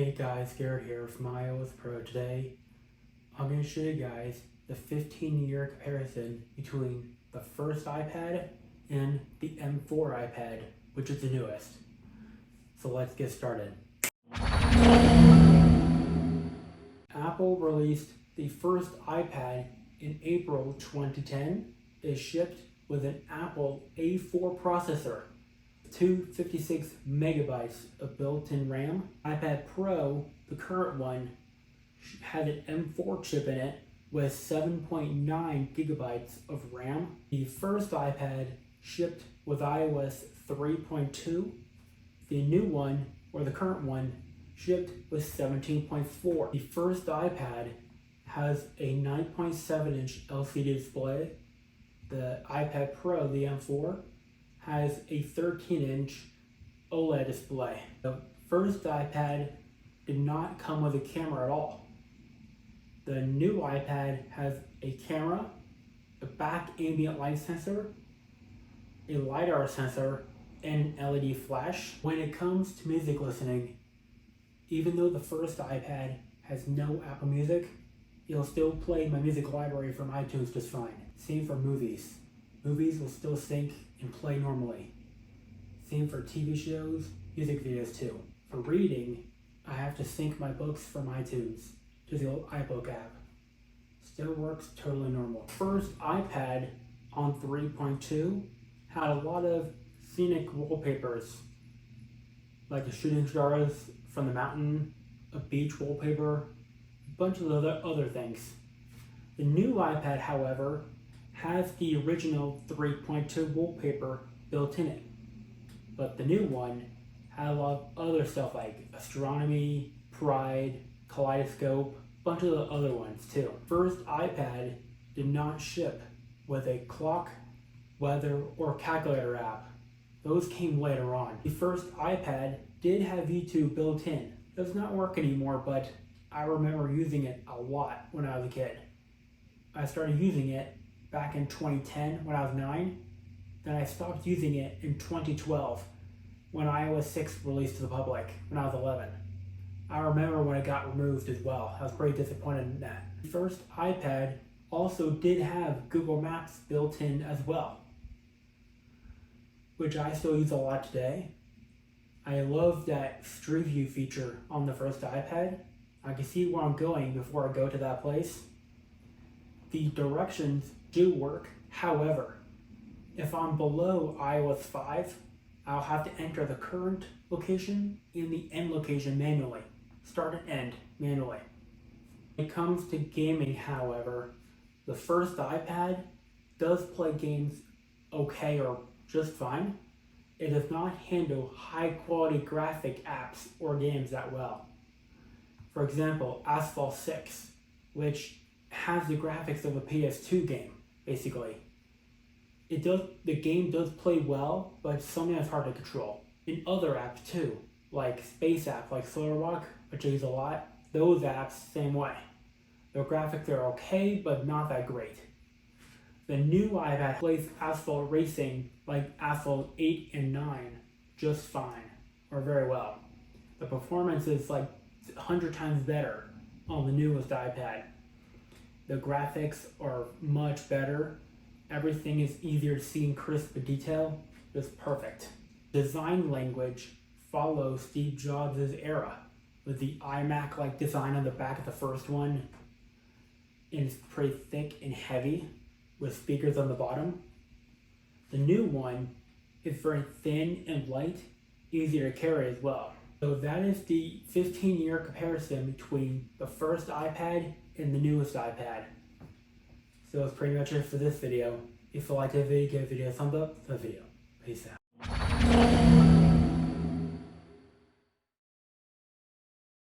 Hey guys, Garrett here from iOS Pro. Today, I'm going to show you guys the 15-year comparison between the first iPad and the M4 iPad, which is the newest. So let's get started. Apple released the first iPad in April 2010. It shipped with an Apple A4 processor, 256 megabytes of built-in RAM. iPad Pro, the current one, had an M4 chip in it with 7.9 gigabytes of RAM. The first iPad shipped with iOS 3.2. The new one, or the current one, shipped with 17.4. The first iPad has a 9.7-inch LCD display. The iPad Pro, the M4, has a 13-inch OLED display. The first iPad did not come with a camera at all. The new iPad has a camera, a back ambient light sensor, a LiDAR sensor, and an LED flash. When it comes to music listening, even though the first iPad has no Apple Music, it'll still play my music library from iTunes just fine. Same for movies. Movies will still sync and play normally. Same for TV shows, music videos too. For reading, I have to sync my books from iTunes to the old iBook app. Still works totally normal. First iPad on 3.2 had a lot of scenic wallpapers, like the shooting stars from the mountain, a beach wallpaper, a bunch of other things. The new iPad, however, has the original 3.2 wallpaper built in it, but the new one had a lot of other stuff like astronomy, pride, kaleidoscope, a bunch of the other ones too. First iPad did not ship with a clock, weather, or calculator app. Those came later on. The first iPad did have YouTube built in. It does not work anymore, but I remember using it a lot when I was a kid. I started using it back in 2010 when I was 9. Then I stopped using it in 2012 when iOS 6 released to the public when I was 11. I remember when it got removed as well. I was pretty disappointed in that. The first iPad also did have Google Maps built in as well, which I still use a lot today. I love that Street View feature on the first iPad. I can see where I'm going before I go to that place. The directions do work. However, if I'm below iOS 5, I'll have to enter the current location and the end location manually. Start and end manually. When it comes to gaming, however, the first iPad does play games okay or just fine. It does not handle high quality graphic apps or games that well. For example, Asphalt 6, which has the graphics of a PS2 game, basically. The game does play well, but it's something that's hard to control. In other apps too, like space apps like Solar Walk, which I use a lot, those apps, same way. The graphics are okay, but not that great. The new iPad plays Asphalt Racing like Asphalt 8 and 9 just fine, or very well. The performance is like 100 times better on the newest iPad. The graphics are much better. Everything is easier to see in crisp detail. It's perfect. Design language follows Steve Jobs' era with the iMac-like design on the back of the first one. And it's pretty thick and heavy with speakers on the bottom. The new one is very thin and light, easier to carry as well. So that is the 15-year comparison between the first iPad and the newest iPad. So that's pretty much it for this video. If you liked the video, give the video a thumbs up for the video. Peace out.